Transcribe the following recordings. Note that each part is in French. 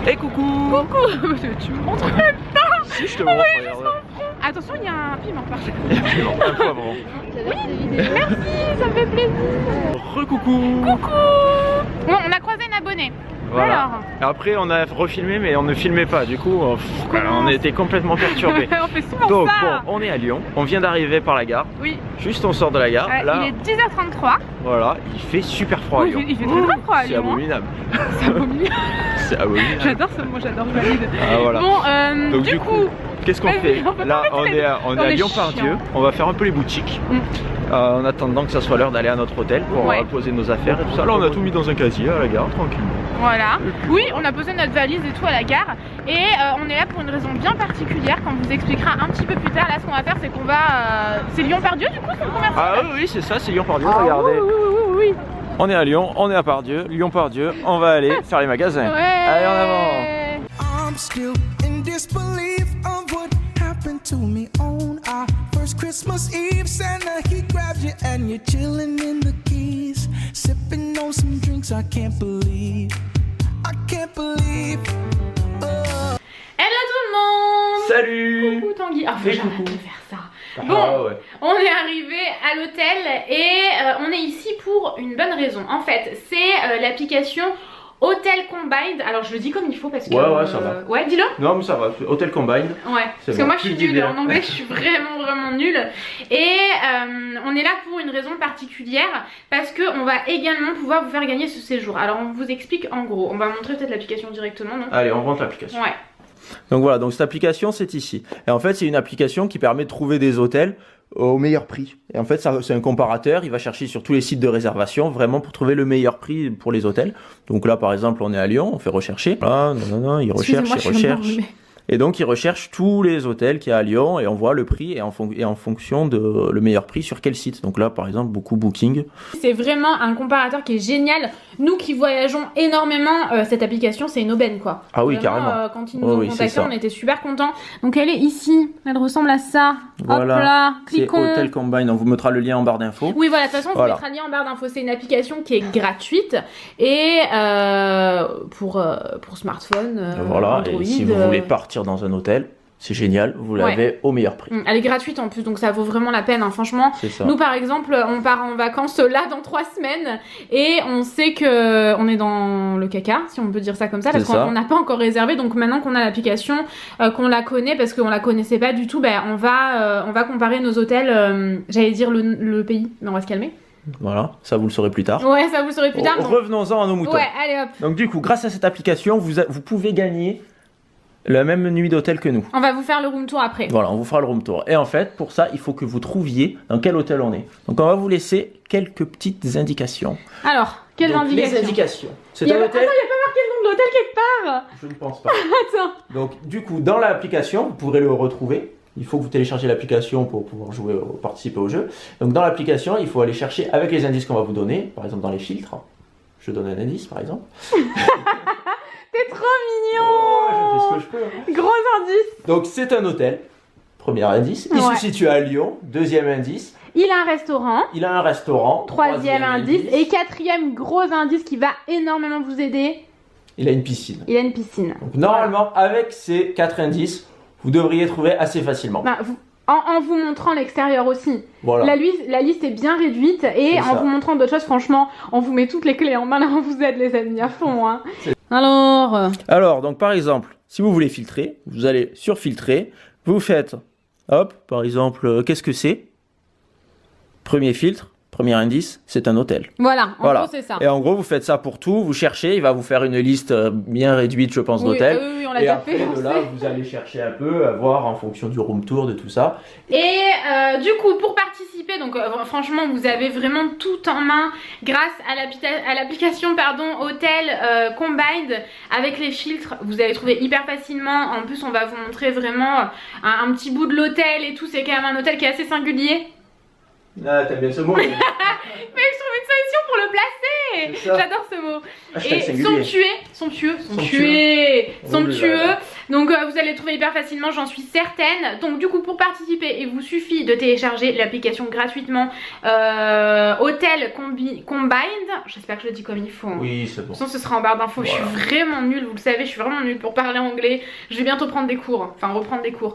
Et coucou. Coucou. Tu me montres même pas. Si je te montre, regarde. Attention, il y a un piment par terre. Il y a un piment, un poivron. Merci, ça me fait plaisir. Recoucou. Coucou. Bon, on a croisé une abonnée. Voilà. Alors. Après on a refilmé mais on ne filmait pas, du coup on était complètement perturbés. On fait souvent Donc ça. bon, on est à Lyon, on vient d'arriver par la gare. Oui. Juste on sort de la gare. Là, il est 10h33. voilà, il fait super froid à Oui, Lyon. il fait très froid à C'est Lyon. abominable. C'est abominable. C'est abominable. J'adore ce mot, j'adore, je valide. Ah, voilà. Bon, Donc du coup, qu'est-ce qu'on vas-y, fait? on peut Là pas on mettre est à on est Lyon-Pardieu, chiant. on va faire un peu les boutiques. En attendant que ça soit l'heure d'aller à notre hôtel pour poser nos affaires et tout ça. Là on a tout mis dans un casier à la gare, tranquillement. Voilà. Oui, on a posé notre valise et tout à la gare. Et on est là pour une raison bien particulière qu'on vous expliquera un petit peu plus tard. Là, ce qu'on va faire, c'est qu'on va... C'est Lyon-Pardieu, du coup, c'est le commerce. Ah oui, c'est ça, c'est Lyon-Pardieu, regardez. Oui. On est à Lyon, on est à Pardieu, Lyon-Pardieu, on va aller faire les magasins. Ouais. Allez, en avant. I'm still in disbelief of what happened to me on our first Christmas Eve. Santa, he grabbed you and you're chilling in the keys, sipping on some drinks. I can't believe. Hello tout le monde. Salut. Coucou Tanguy. Ah, Et j'arrête coucou. de faire ça. Ah, Bon, ouais. on est arrivé à l'hôtel et on est ici pour une bonne raison. En fait, c'est l'application Hotel Combined. Alors je le dis comme il faut parce que... Ouais, ça va. Ouais, dis-le. Non mais ça va, Hotel Combined. Ouais, parce que bon, moi je suis tu dis nulle bien. en anglais, je suis vraiment nulle. Et on est là pour une raison particulière parce qu'on va également pouvoir vous faire gagner ce séjour. Alors on vous explique en gros, on va montrer peut-être l'application directement, non? Allez, on rentre l'application. Ouais. Donc voilà, donc cette application c'est ici. Et en fait c'est une application qui permet de trouver des hôtels au meilleur prix. Et en fait c'est un comparateur, il va chercher sur tous les sites de réservation vraiment pour trouver le meilleur prix pour les hôtels. Donc là par exemple on est à Lyon, on fait rechercher. Là, non, il recherche. Et donc il recherche tous les hôtels qu'il y a à Lyon et on voit le prix et en fonction de le meilleur prix sur quel site. Donc là par exemple beaucoup Booking. C'est vraiment un comparateur qui est génial. Nous qui voyageons énormément, cette application c'est une aubaine quoi. Ah oui, vraiment, carrément. Quand ils nous ont contactés on était super contents. Donc elle est ici, elle ressemble à ça. Voilà. Hop là, C'est cliquons. Hotel Combine, on vous mettra le lien en barre d'infos. Oui voilà, de toute façon on Voilà. vous mettra le lien en barre d'infos. C'est une application qui est gratuite et pour smartphone, Voilà, Android. et si vous voulez partir dans un hôtel, c'est génial, vous l'avez au meilleur prix. Elle est gratuite en plus, donc ça vaut vraiment la peine, hein. Franchement. C'est ça. Nous par exemple, on part en vacances là dans 3 semaines et on sait que on est dans le caca, si on peut dire ça comme ça, parce qu'on n'a pas encore réservé. Donc maintenant qu'on a l'application, qu'on la connaît, parce qu'on la connaissait pas du tout, ben on va comparer nos hôtels. J'allais dire le pays, mais on va se calmer. Voilà, ça vous le saurez plus tard. Ouais, ça vous le saurez plus tard. Revenons-en à nos moutons. Ouais, allez hop. Donc du coup, grâce à cette application, vous pouvez gagner la même nuit d'hôtel que nous. On va vous faire le room tour après. Voilà, on vous fera le room tour. Et en fait, pour ça, il faut que vous trouviez dans quel hôtel on est. Donc on va vous laisser quelques petites indications. Alors, quelles indications? Les indications. C'est Attends, un il n'y a hôtel. pas marqué le nom de l'hôtel quelque part. Je ne pense pas. Attends. Donc du coup, dans l'application, vous pourrez le retrouver. Il faut que vous téléchargez l'application pour pouvoir jouer, participer au jeu. Donc dans l'application, il faut aller chercher avec les indices qu'on va vous donner. Par exemple, dans les filtres. Je donne un indice, par exemple. T'es trop mignon. Je fais ce que je peux. Hein. Gros indice. Donc c'est un hôtel. Premier indice. Il se situe à Lyon. Deuxième indice. Il a un restaurant. Il a un restaurant. Troisième indice. Et quatrième gros indice qui va énormément vous aider. Il a une piscine. Il a une piscine. Donc normalement, avec ces 4 indices, vous devriez trouver assez facilement. Ben, en vous montrant l'extérieur aussi. Voilà. La liste est bien réduite et en vous montrant d'autres choses, franchement, on vous met toutes les clés en main, là, on vous aide les amis à fond. Hein. Alors, donc par exemple, si vous voulez filtrer, vous allez sur filtrer, vous faites, hop, par exemple, qu'est-ce que c'est? Premier filtre. Premier indice, c'est un hôtel. Voilà, en gros c'est ça. Et en gros, vous faites ça pour tout, vous cherchez, il va vous faire une liste bien réduite, je pense, d'hôtels. Oui, on l'a et tapé. après, de là, vous allez chercher un peu, à voir en fonction du room tour, de tout ça. Et du coup, pour participer, donc franchement, vous avez vraiment tout en main grâce à l'application Hotel Combined avec les filtres. Vous allez trouver hyper facilement. En plus, on va vous montrer vraiment un petit bout de l'hôtel et tout. C'est quand même un hôtel qui est assez singulier. Ah, t'aimes bien ce mot. Mais je trouve une solution pour le placer. J'adore ce mot. Et Singulier. somptueux, Donc vous allez le trouver hyper facilement, j'en suis certaine. Donc du coup pour participer, il vous suffit de télécharger l'application gratuitement Hotel Combined. J'espère que je le dis comme il faut. Oui, c'est bon. De toute façon ce sera en barre d'infos, voilà. Je suis vraiment nulle, vous le savez, je suis vraiment nulle pour parler anglais. Je vais bientôt prendre des cours, enfin reprendre des cours.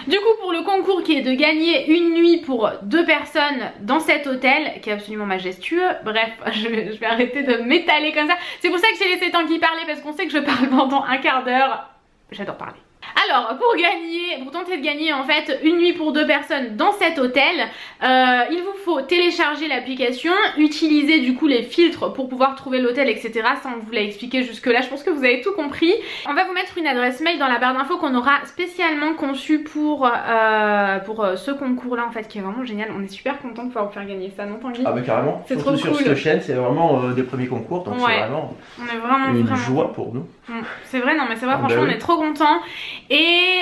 Du coup pour le concours qui est de gagner une nuit pour 2 personnes dans cet hôtel, qui est absolument majestueux. Bref, je vais arrêter de m'étaler comme ça. C'est pour ça que j'ai laissé Tanguy parler, parce qu'on sait que je parle pendant un quart d'heure. J'adore parler. Alors pour tenter de gagner en fait une nuit pour 2 personnes dans cet hôtel, il vous faut télécharger l'application, utiliser du coup les filtres pour pouvoir trouver l'hôtel, etc. Ça on vous l'a expliqué jusque là, je pense que vous avez tout compris. On va vous mettre une adresse mail dans la barre d'infos qu'on aura spécialement conçue pour ce concours là en fait, qui est vraiment génial. On est super content de pouvoir vous faire gagner ça, non Tanguy? Ah bah carrément, c'est surtout trop cool. Sur cette chaîne, c'est vraiment des premiers concours, donc ouais. c'est vraiment, on est vraiment une joie pour nous. C'est vrai, non mais c'est vrai, Ah franchement bah oui. on est trop contents. Et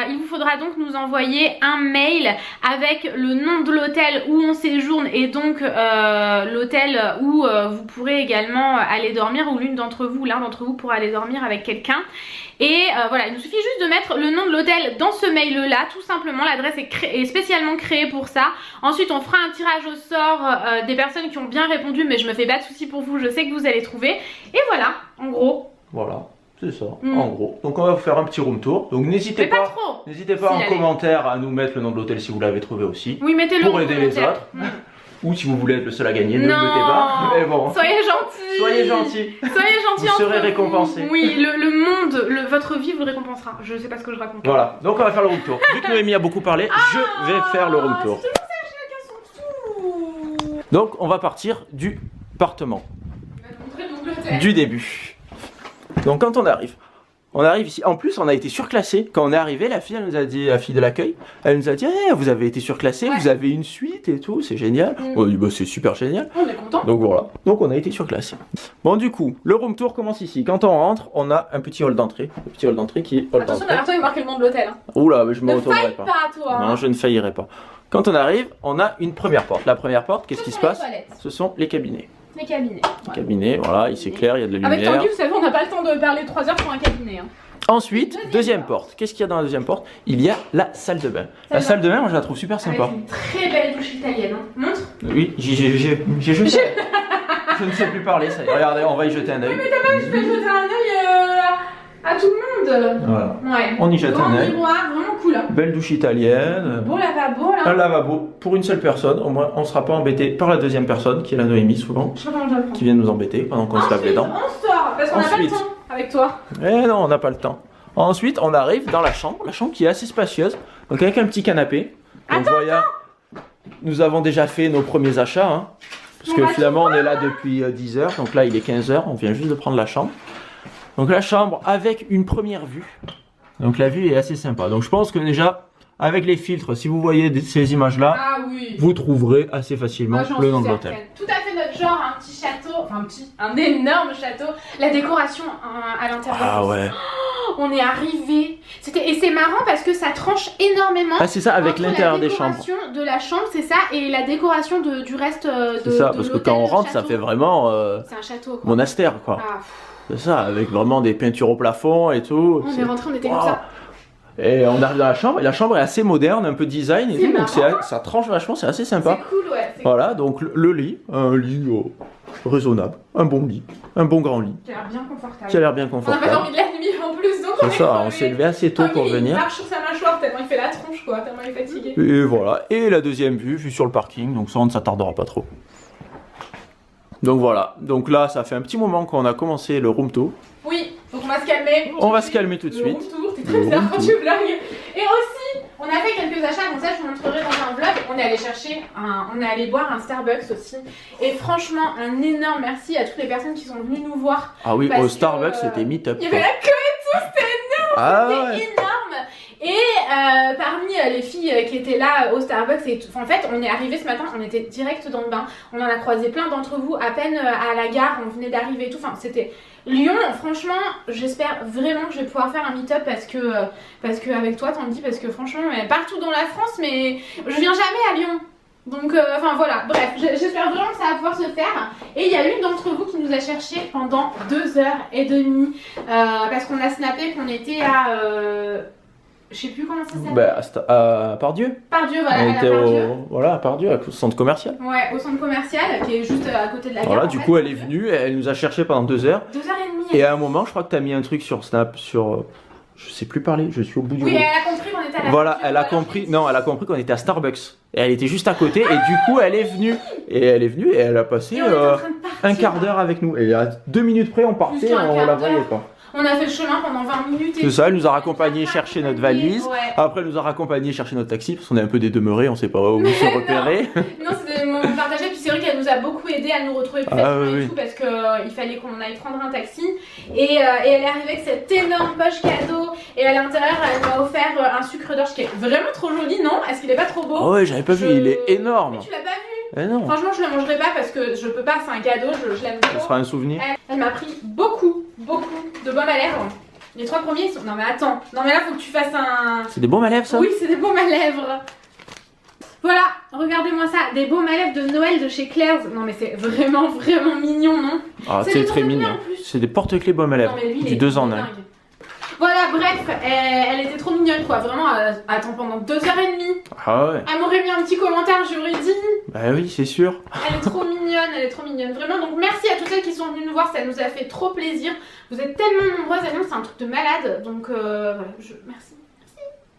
il vous faudra donc nous envoyer un mail avec le nom de l'hôtel où on séjourne et donc l'hôtel où vous pourrez également aller dormir, ou l'un d'entre vous pourra aller dormir avec quelqu'un. Et voilà, il nous suffit juste de mettre le nom de l'hôtel dans ce mail là, tout simplement. L'adresse est spécialement créée pour ça. Ensuite on fera un tirage au sort des personnes qui ont bien répondu, mais je me fais pas de soucis pour vous, je sais que vous allez trouver. Et voilà, en gros. Voilà, c'est ça, en gros. Donc on va vous faire un petit room tour. Donc n'hésitez pas en commentaire à nous mettre le nom de l'hôtel si vous l'avez trouvé aussi. Oui, mettez-le pour aider les autres. Ou si vous voulez être le seul à gagner, ne le mettez pas. Mais bon. Soyez gentils. Soyez gentils. Soyez gentils. Vous serez récompensés. Oui, le monde, votre vie vous récompensera. Je sais pas ce que je raconte. Voilà, donc on va faire le room tour. Vu que Noémie a beaucoup parlé, je vais faire le room tour. Donc on va partir du appartement. Du début. Donc quand on arrive ici. En plus, on a été surclassé. Quand on est arrivé, la fille, elle nous a dit, la fille de l'accueil, elle nous a dit, hey, vous avez été surclassé, vous avez une suite et tout, c'est génial. On a dit, bah, c'est super génial. On est content. Donc voilà. Donc on a été surclassé. Bon, du coup, le room tour commence ici. Quand on rentre, on a un petit hall d'entrée. Le petit hall d'entrée qui est hall d'entrée. Attention, derrière toi, il marque le nom de l'hôtel. Oula, mais je me retournerai pas. Ne faille pas, toi. Non, je ne faillirai pas. Quand on arrive, on a une première porte. La première porte, qu'est-ce qui se passe? Ce sont les cabinets. Les cabinets. Les cabinets, voilà, il s'éclaire, il y a de la lumière. Avec Tanguy, vous savez, on n'a pas le temps de parler 3 heures pour un cabinet. Hein. Ensuite, deuxième porte. Qu'est-ce qu'il y a dans la deuxième porte? Il y a la salle de bain. La salle de bain, moi je la trouve super sympa. Avec une très belle douche italienne. Hein. Montre. Oui, j'ai jeté. Je ne sais plus parler, ça y est. Regardez, on va y jeter un œil. Oui, mais t'as pas, je vais jeter un œil à tout le monde. Voilà. Ouais. On y jette un œil. Miroir, vraiment cool. Hein. Belle douche italienne. Beau lavabo là. Un lavabo pour une seule personne. Au moins, on ne sera pas embêté par la deuxième personne, qui est la Noémie souvent. Je sais pas comment je le prends. Qui vient nous embêter pendant qu'on se lave les dents. On sort, parce qu'on n'a pas le temps avec toi. Eh non, on n'a pas le temps. Ensuite, on arrive dans la chambre qui est assez spacieuse, donc avec un petit canapé. Donc voilà, nous avons déjà fait nos premiers achats, hein, parce que finalement on est là depuis 10 heures, donc là il est 15 heures, on vient juste de prendre la chambre. Donc la chambre avec une première vue, donc la vue est assez sympa. Donc je pense que déjà, avec les filtres, si vous voyez ces images-là, vous trouverez assez facilement le nom de l'hôtel. Tout à fait notre genre, un petit château, enfin un énorme château. La décoration à l'intérieur. Ah ouais. On est arrivé. Et c'est marrant parce que ça tranche énormément. Ah c'est ça, avec l'intérieur des chambres. La décoration de la chambre, c'est ça, et la décoration du reste de c'est ça, parce que quand on rentre, ça fait vraiment c'est un château, quoi. Monastère, quoi. Ah, c'est ça, avec vraiment des peintures au plafond et tout. On est rentré, on était comme ça. Et on arrive dans la chambre, et la chambre est assez moderne, un peu design et tout, donc ça tranche vachement, c'est assez sympa. C'est cool, ouais. Voilà, donc le lit, un lit raisonnable, un bon lit, un bon grand lit. Qui a l'air bien confortable. Qui a l'air bien confortable. On n'a pas dormi de la nuit en plus, donc c'est ça, on s'est levé assez tôt pour venir. Il marche sur sa mâchoire tellement il fait la tronche, quoi, tellement il est fatigué. Et voilà, et la deuxième vue sur le parking, donc ça on ne s'attardera pas trop. Donc voilà, donc là ça fait un petit moment qu'on a commencé le room tour. Oui, donc on va se calmer. On va se calmer tout de suite. Le room tour, t'es très bizarre quand tu blagues. Et aussi, on a fait quelques achats, donc ça je vous montrerai dans un vlog. On est allé chercher, on est allé boire un Starbucks aussi. Et franchement, un énorme merci à toutes les personnes qui sont venues nous voir. Ah oui, au Starbucks c'était meet-up. Il y avait la queue et tout, c'était énorme. Ah c'était énorme. Et parmi les filles qui étaient là au Starbucks, en fait on est arrivé ce matin, on était direct dans le bain. On en a croisé plein d'entre vous à peine à la gare, on venait d'arriver et tout. Enfin c'était Lyon, franchement j'espère vraiment que je vais pouvoir faire un meet-up parce que avec toi Tanguy, parce que franchement partout dans la France, mais je viens jamais à Lyon. Donc, enfin voilà, bref, j'espère vraiment que ça va pouvoir se faire. Et il y a une d'entre vous qui nous a cherché pendant 2h30 parce qu'on a snappé qu'on était à... je sais plus comment ça s'appelle. Bah, à Pardieu. Pardieu, voilà. On à était Pardieu. voilà, à Pardieu, au centre commercial. Ouais, au centre commercial qui est juste à côté de la gare. Voilà, en du fait. coup, elle est venue, elle nous a cherché pendant 2 heures. 2h30. Et à un moment, je crois que t'as mis un truc sur Snap, sur. Je sais plus parler, je suis au bout du Oui, monde. elle a compris qu'on était à la Voilà, Pardieu, elle a alors compris. j'ai dit- Non, elle a compris qu'on était à Starbucks. Et elle était juste à côté, et du coup, elle est venue. Et elle est venue, et elle a passé Et on était en train de partir. un quart d'heure avec nous. Et à 2 minutes près, on partait, Plus qu'un on quart la d'heure. voyait pas. On a fait le chemin pendant 20 minutes. C'est ça, elle nous a raccompagnés chercher notre valise. Ouais. Après, elle nous a raccompagnés chercher notre taxi, parce qu'on est un peu des demeurés, on sait pas où se repérer. Non, c'était des moments partagés. Puis c'est vrai qu'elle nous a beaucoup aidé à nous retrouver plus facilement oui, et oui. tout parce qu'il fallait qu'on aille prendre un taxi. Et elle est arrivée avec cette énorme poche cadeau. Et à l'intérieur, elle m'a offert un sucre d'orge qui est vraiment trop joli, non? Est-ce qu'il est pas trop beau? Oh ouais, j'avais pas vu, il est énorme. Mais tu l'as pas vu? Eh non, Franchement, je le mangerai pas parce que je peux pas, c'est un cadeau, je l'aime ça trop. sera un souvenir. Elle m'a pris beaucoup de baume à lèvres. Les 3 premiers ils sont. Non mais attends, non mais là faut que tu fasses un. C'est des bons à lèvres, ça? Oui, c'est des baumes à lèvres. Voilà, regardez-moi ça, des baumes à lèvres de Noël de chez Claire's. Non mais c'est vraiment mignon, non? Ah, C'est c'est des très porte-clés mignon. en plus. C'est des porte-clés baume à lèvres. Non mais lui, il Du est 2 en 1. dingue. Voilà, bref, elle était trop mignonne quoi, vraiment. Attends, pendant 2h30. Ah ouais. Elle m'aurait mis un petit commentaire, j'aurais dit. Bah oui, c'est sûr. Elle est trop mignonne, elle est trop mignonne. Vraiment, donc merci à toutes celles qui sont venues nous voir, ça nous a fait trop plaisir. Vous êtes tellement nombreuses à nous, c'est un truc de malade. Donc voilà, merci.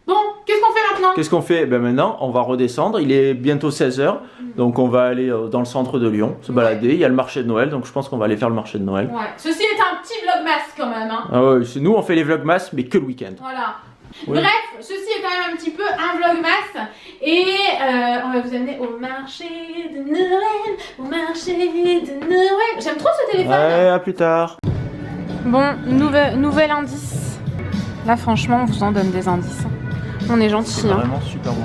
Bon, qu'est-ce qu'on fait maintenant? Qu'est-ce qu'on fait? Ben maintenant, on va redescendre. Il est bientôt 16h. Donc on va aller dans le centre de Lyon, se balader. Il y a le marché de Noël, donc je pense qu'on va aller faire le marché de Noël. Ouais, ceci est un petit vlogmas quand même, hein. Ah ouais, nous on fait les vlogmas, mais que le week-end. Voilà. Oui. Bref, ceci est quand même un petit peu un vlogmas. Et on va vous amener au marché de Noël. Au marché de Noël. J'aime trop ce téléphone. Ouais, à plus tard. Bon, nouvel indice. Là, franchement, on vous en donne des indices. On est gentil, C'est hein. vraiment super bon.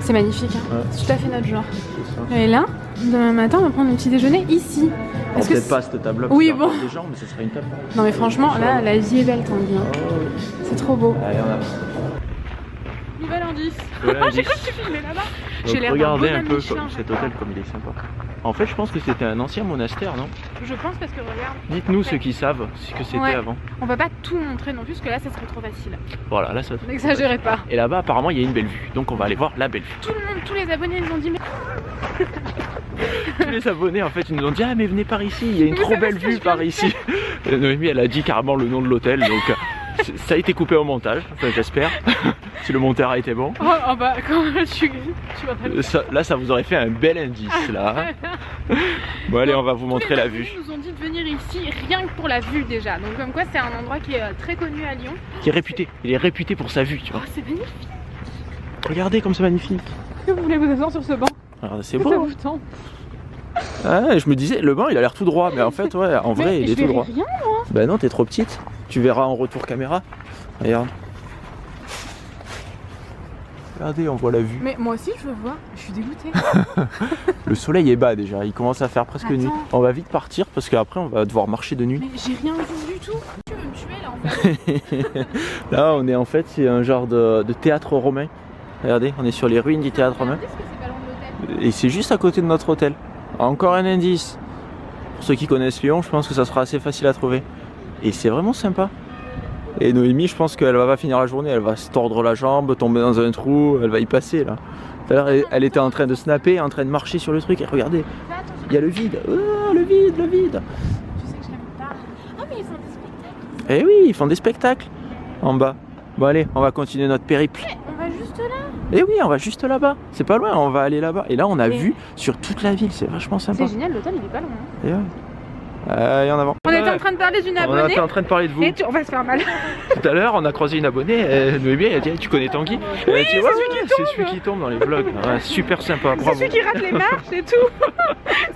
C'est magnifique, hein. Ouais. C'est tout à fait notre genre. C'est ça. Et là, demain matin, on va prendre le petit déjeuner ici. Bon, Parce que peut-être pas cette table-là. Oui, parce qu'il y bon. a des gens, mais ça serait une table. Non mais franchement, là, la vie est belle, Tanguy. Hein. Oh, oui. C'est trop beau. Allez, on a. Nouvel indice. Voilà, J'ai cru que tu filmais là-bas. J'ai donc l'air d'un regardez bon un peu Michelin. comme cet hôtel comme il est sympa. En fait, je pense que c'était un ancien monastère, non? Je pense parce que regarde, Dites-nous ceux qui savent ce que c'était Ouais. avant. on va pas tout montrer non plus parce que là, ça serait trop facile. Voilà, là ça. N'exagérez pas. Et là-bas, apparemment, il y a une belle vue. Donc on va aller voir la belle vue. Tout le monde, tous les abonnés, ils nous ont dit mais Tous les abonnés, en fait, ils nous ont dit ah mais venez par ici, il y a une Vous trop savez belle ce que vue je viens par de ici. Et Noémie, elle a dit carrément le nom de l'hôtel, donc ça a été coupé au montage. Enfin, j'espère. Si le monteur a été bon. oh bah quand tu vas pas Là, ça vous aurait fait un bel indice là. Bon, allez, on va vous montrer la vue. Ils nous ont dit de venir ici rien que pour la vue déjà. Donc comme quoi, c'est un endroit qui est très connu à Lyon. Qui est réputé. Il est réputé pour sa vue, tu Oh, vois. c'est magnifique. Regardez comme c'est magnifique. Est-ce que vous voulez vous asseoir sur ce banc? Regardez, c'est Ça beau. vous tente? Ah, je me disais, le banc il a l'air tout droit, mais en fait, ouais, en vrai, Mais il je est tout verrai droit. rien. Bah non, t'es trop petite. Tu verras en retour caméra. Regarde. Regardez, on voit la vue. Mais moi aussi je veux voir, je suis dégoûtée. Le soleil est bas déjà, il commence à faire presque Attends. nuit. On va vite partir parce qu'après on va devoir marcher de nuit. Mais j'ai rien vu du tout. Tu veux me tuer là en fait. Là on est en fait, c'est un genre de théâtre romain. Regardez, on est sur les ruines du théâtre romain. Est-ce que c'est pas loin de l'hôtel? Et c'est juste à côté de notre hôtel. Encore un indice. Pour ceux qui connaissent Lyon, je pense que ça sera assez facile à trouver. Et c'est vraiment sympa. Et Noémie, je pense qu'elle va pas finir la journée, elle va se tordre la jambe, tomber dans un trou, elle va y passer là. Tout à l'heure, elle était en train de snapper, en train de marcher sur le truc, et regardez, Fais attention. il y a le vide. Oh, le vide, le vide. Tu sais que je l'aime pas. Oh mais ils font des spectacles. Eh oui, ils font des spectacles en bas. Bon allez, on va continuer notre périple. On va juste là. Eh oui, on va juste là-bas. C'est pas loin, on va aller là-bas. Et là, on a Et- vu sur toute la ville, c'est vachement sympa. C'est génial, l'hôtel il est pas loin. Et ouais. Allez, en avant. On était en train de parler d'une On abonnée. était en train de parler de vous. Et on va se faire mal. Tout à l'heure, on a croisé une abonnée, Noémie, elle a dit tu connais Tanguy? Elle a dit, ouais, c'est celui qui tombe dans les vlogs. Ouais, super sympa, C'est bravo. celui qui rate les marches et tout.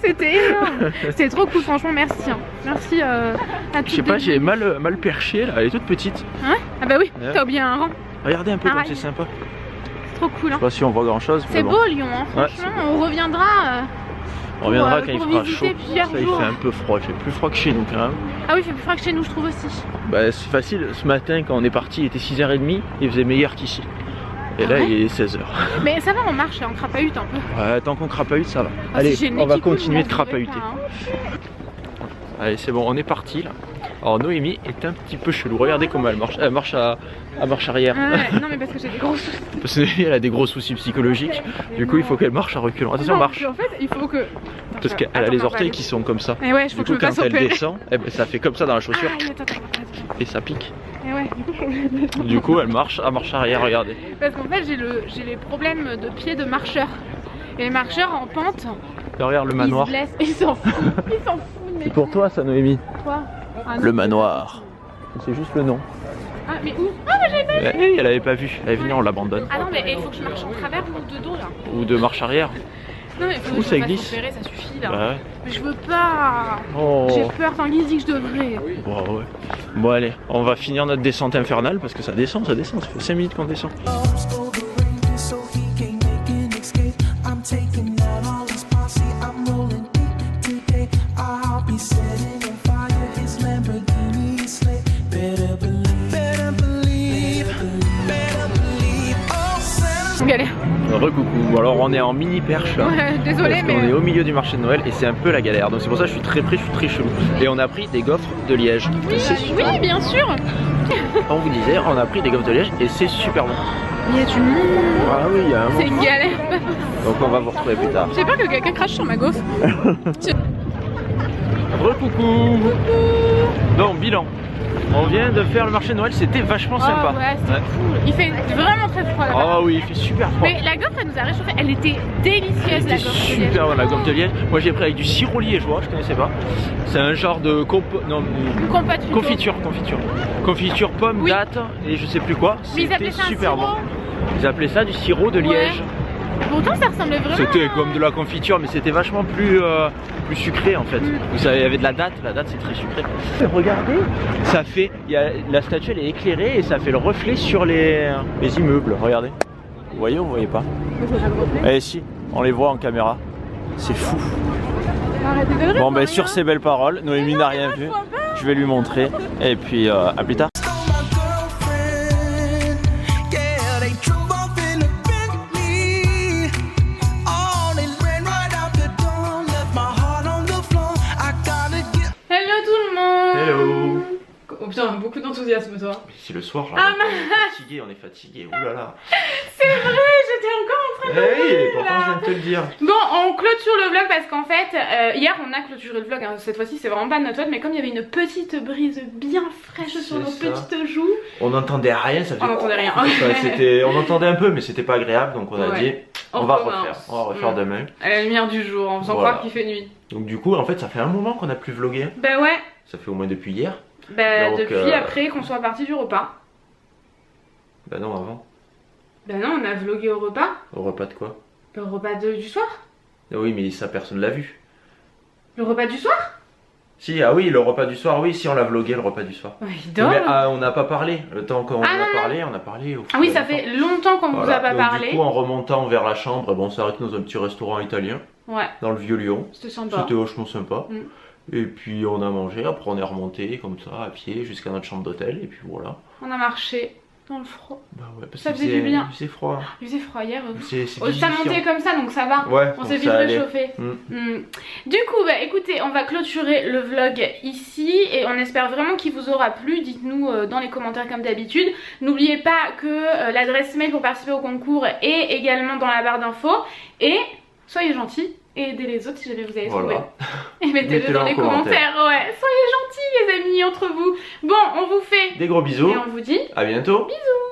C'était énorme. C'était trop cool, franchement, merci. Hein. Merci à toutes. Je sais pas, les- j'ai mal perché là, elle est toute petite. Ah bah oui, Ouais. t'as oublié un rang. Regardez un peu comme Pareil. c'est sympa. C'est trop cool. Je Hein. sais pas si on voit grand chose. C'est beau Lyon, hein. Ouais, Franchement, on reviendra. On reviendra pour quand il fera visiter chaud. plusieurs Ça, il jours. fait un peu froid, il fait plus froid que chez nous quand même. Ah oui, il fait plus froid que chez nous, je trouve aussi. Bah, c'est facile, ce matin quand on est parti, il était 6h30, il faisait meilleur qu'ici. Et là Ouais. il est 16h. Mais ça va, on marche en crapahute un peu. Ouais, tant qu'on crapahute ça va. Ah, Allez, si j'ai le nez on va qui coule, continuer je de m'en voudrais crapahuter. pas, hein. Allez, c'est bon, on est parti là. Alors Noémie est un petit peu chelou. Regardez comment elle marche. Elle marche à marche arrière. Ouais, non mais parce que j'ai des gros soucis. Parce qu'elle a des gros soucis psychologiques. Du coup, il faut qu'elle marche à reculons. Attention, Non, marche. puis en fait, il faut que... Parce qu'elle a les orteils qui sont comme ça. Et ouais, je Du faut coup, que je me quand fasse elle opérer. descend, eh ben, ça fait comme ça dans la chaussure. Ah, attends. Et ça pique. Et ouais, du coup, faut que je descende. Du coup, elle marche à marche arrière, regardez. Parce qu'en fait, j'ai les problèmes de pied de marcheur. Et les marcheurs en pente, Regarde le manoir. ils se blessent, ils s'en foutent. Ils s'en foutent, mais C'est pour toi ça, Noémie. quoi Ah, non. Le manoir. C'est juste le nom. Ah, mais où? Ah, mais j'ai pas vu. Elle avait pas vu. Elle est venue, on l'abandonne. Ah non, mais il faut que je marche en travers ou de dos là. Ou de marche arrière. Non, mais il faut Où que ça je me glisse fasse opérer, ça suffit là. Ouais. Mais je veux pas. Oh. J'ai peur, Tanguy dit que je devrais. Bon, ouais. Bon, allez, on va finir notre descente infernale parce que ça descend. Ça fait 5 minutes qu'on descend. Loves over ranges so he can't make an escape. I'm taking out all his posse. I'm rolling deep today. I'll be setting on fire his Lamborghini slate. Better believe, better believe, better believe. Oh, Santa. On galère. Recoucou. Alors, on est en mini perche là. Ouais, désolé, Parce qu'on est mais. au milieu du marché de Noël et c'est un peu la galère. Donc c'est pour ça que je suis très près, je suis très chelou. Et on a pris des gaufres de Liège. Et c'est super. Oui, bien sûr. On vous disait, on a pris des gaufres de Liège et c'est super bon. Il y a du monde. Ah oui, il y a un C'est moment. une galère. Donc on va vous retrouver plus tard. J'ai peur que quelqu'un crache sur ma gaufre. Recoucou. Donc bilan. On vient de faire le marché de Noël, c'était vachement sympa. Ah ouais, c'était cool. Il fait vraiment très froid là-bas. Ah oui, il fait super froid. Mais la gaufre, elle nous a réchauffé. Elle était délicieuse, Elle la était gaufre de Liège. super bonne la gaufre de Liège. Moi j'ai pris avec du sirop liégeois, je connaissais pas. C'est un genre de non, Une compote plutôt. confiture pomme, Oui. date et je sais plus quoi. Mais ils C'était appelaient ça un super sirop. bon. Ils appelaient ça du sirop de Liège. Pourtant, ça ressemblait vraiment. C'était comme de la confiture, mais c'était vachement plus sucré en fait. Vous savez, il y avait de la date c'est très sucré. Regardez, ça fait, la statue elle est éclairée et ça fait le reflet sur les immeubles. Regardez. Vous voyez ou vous voyez pas? Eh si, on les voit en caméra. C'est fou. Arrêtez de rire, Bon ben rien. sur ces belles paroles, Noémie n'a rien vu. Je vais lui montrer et puis à plus tard. Stole my girlfriend. Yeah, they drove off in a Bentley. Oh, they ran right out the door, left my heart on the floor. I gotta get. Hello tout le monde. Hello. Oh putain, beaucoup d'enthousiasme toi. C'est le soir là. Ah, On est fatigué. Ouh là là. C'est vrai, j'étais encore en train de Hey, rire, pourtant là. je viens de te le dire. Bon, on clôture le vlog parce qu'en fait, hier on a clôturé le vlog, hein. Cette fois-ci c'est vraiment pas de notre faute, mais comme il y avait une petite brise bien fraîche sur nos C'est ça. petites joues, On n'entendait rien, ça on n'entendait rien. on entendait un peu, mais c'était pas agréable, donc on a Ouais. dit on va recommence. refaire demain. À la lumière du jour, en faisant Voilà. croire qu'il fait nuit. Donc du coup, en fait, ça fait un moment qu'on a plus vlogué. Bah ouais, Ça fait au moins depuis hier. bah Donc, depuis après qu'on soit parti du repas. Bah non, avant. Bah non, on a vlogué au repas. Au repas de quoi? Le repas du soir. Ah oui, mais ça personne l'a vu. Le repas du soir. Si, ah oui, le repas du soir, oui, si on l'a vlogué le repas du soir. Ouais, il dort. Mais on n'a pas parlé. Le temps qu'on Ah, non, on a parlé. Ah oui, ça fait longtemps qu'on vous Voilà. a pas Donc, parlé. Du coup, en remontant vers la chambre, bon, on s'est arrêté dans un petit restaurant italien, Ouais, dans le Vieux-Lyon. c'était sympa. C'était vachement sympa. Mm. Et puis on a mangé, après on est remonté comme ça à pied jusqu'à notre chambre d'hôtel et puis voilà. On a marché dans le froid. Bah ouais, parce Ça qu'il faisait du bien. Il faisait froid. Il faisait froid hier. C'est Ça vivifiant. montait comme ça, donc ça va. Ouais, On donc s'est vite ça allait. réchauffé. Mm. Du coup, bah écoutez, on va clôturer le vlog ici et on espère vraiment qu'il vous aura plu. Dites-nous dans les commentaires comme d'habitude. N'oubliez pas que l'adresse mail pour participer au concours est également dans la barre d'infos. Et soyez gentils et aidez les autres si jamais vous avez trouvé. Voilà. Et mettez-le Mettez-le dans en les commentaire. commentaires. Ouais, soyez gentils les amis entre vous. Bon, on vous fait Des gros bisous. et on vous dit À bientôt. bisous.